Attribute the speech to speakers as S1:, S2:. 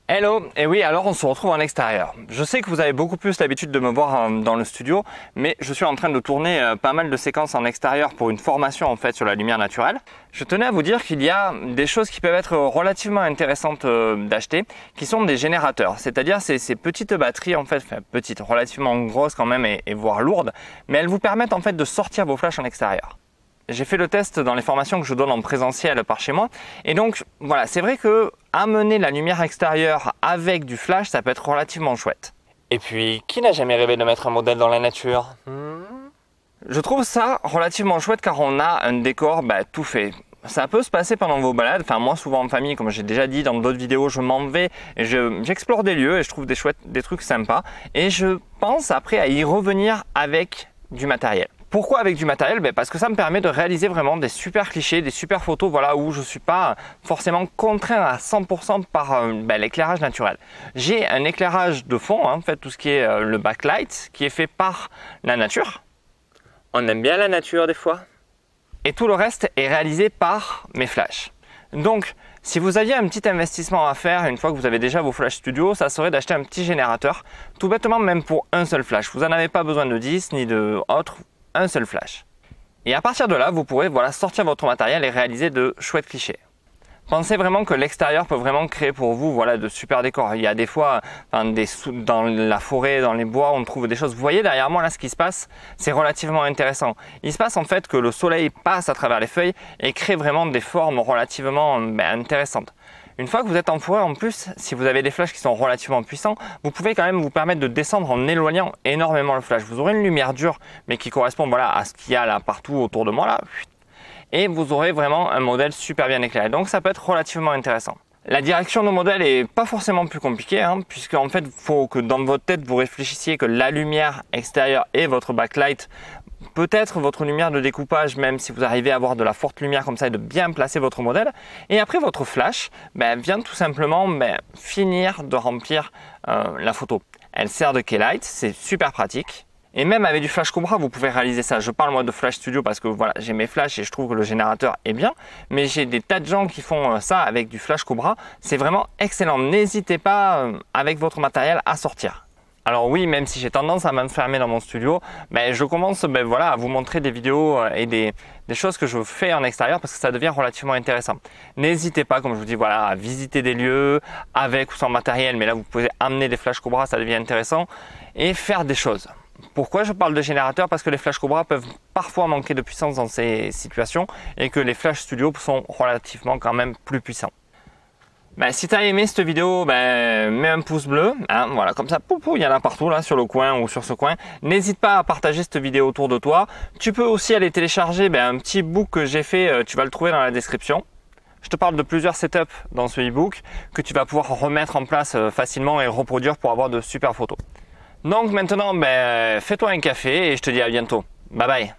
S1: Hello, et oui, alors on se retrouve en extérieur. Je sais que vous avez beaucoup plus l'habitude de me voir dans le studio, mais je suis en train de tourner pas mal de séquences en extérieur pour une formation en fait sur la lumière naturelle. Je tenais à vous dire qu'il y a des choses qui peuvent être relativement intéressantes d'acheter, qui sont des générateurs, c'est-à-dire ces petites batteries en fait, enfin petites, relativement grosses quand même et voire lourdes, mais elles vous permettent en fait de sortir vos flashs en extérieur. J'ai fait le test dans les formations que je donne en présentiel par chez moi. Et donc, voilà, c'est vrai que amener la lumière extérieure avec du flash, ça peut être relativement chouette. Et puis, qui n'a jamais rêvé de mettre un modèle dans la nature? Je trouve ça relativement chouette car on a un décor tout fait. Ça peut se passer pendant vos balades, enfin moi souvent en famille, comme j'ai déjà dit dans d'autres vidéos, je m'en vais et j'explore des lieux et je trouve des trucs sympas. Et je pense après à y revenir avec du matériel. Pourquoi avec du matériel? Parce que ça me permet de réaliser vraiment des super clichés, des super photos où je ne suis pas forcément contraint à 100% par l'éclairage naturel. J'ai un éclairage de fond, en fait tout ce qui est le backlight, qui est fait par la nature. On aime bien la nature des fois. Et tout le reste est réalisé par mes flashs. Donc, si vous aviez un petit investissement à faire, une fois que vous avez déjà vos flash studio, ça serait d'acheter un petit générateur, tout bêtement même pour un seul flash. Vous n'en avez pas besoin de 10 ni de autres. Un seul flash. Et à partir de là, vous pourrez sortir votre matériel et réaliser de chouettes clichés. Pensez vraiment que l'extérieur peut vraiment créer pour vous de super décors. Il y a des fois dans la forêt, dans les bois, on trouve des choses. Vous voyez derrière moi là ce qui se passe, c'est relativement intéressant. Il se passe en fait que le soleil passe à travers les feuilles et crée vraiment des formes relativement intéressantes. Une fois que vous êtes en forêt, en plus, si vous avez des flashs qui sont relativement puissants, vous pouvez quand même vous permettre de descendre en éloignant énormément le flash. Vous aurez une lumière dure, mais qui correspond à ce qu'il y a là partout autour de moi là, et vous aurez vraiment un modèle super bien éclairé. Donc ça peut être relativement intéressant. La direction de modèle est pas forcément plus compliquée, puisque en fait, il faut que dans votre tête vous réfléchissiez que la lumière extérieure et votre backlight, peut-être votre lumière de découpage, même si vous arrivez à avoir de la forte lumière comme ça et de bien placer votre modèle. Et après votre flash vient tout simplement finir de remplir la photo. Elle sert de key light, c'est super pratique. Et même avec du flash Cobra, vous pouvez réaliser ça. Je parle moi de flash studio parce que j'ai mes flashs et je trouve que le générateur est bien. Mais j'ai des tas de gens qui font ça avec du flash Cobra. C'est vraiment excellent. N'hésitez pas avec votre matériel à sortir. Alors oui, même si j'ai tendance à m'enfermer dans mon studio, je commence à vous montrer des vidéos et des choses que je fais en extérieur parce que ça devient relativement intéressant. N'hésitez pas, comme je vous dis, à visiter des lieux avec ou sans matériel, mais là vous pouvez amener des flash Cobra, ça devient intéressant, et faire des choses. Pourquoi je parle de générateur? Parce que les flash Cobra peuvent parfois manquer de puissance dans ces situations et que les flash studio sont relativement quand même plus puissants. Si tu as aimé cette vidéo, mets un pouce bleu, comme ça, il y en a partout là sur le coin ou sur ce coin. N'hésite pas à partager cette vidéo autour de toi. Tu peux aussi aller télécharger un petit book que j'ai fait, tu vas le trouver dans la description. Je te parle de plusieurs setups dans ce e-book que tu vas pouvoir remettre en place facilement et reproduire pour avoir de super photos. Donc maintenant, fais-toi un café et je te dis à bientôt. Bye bye.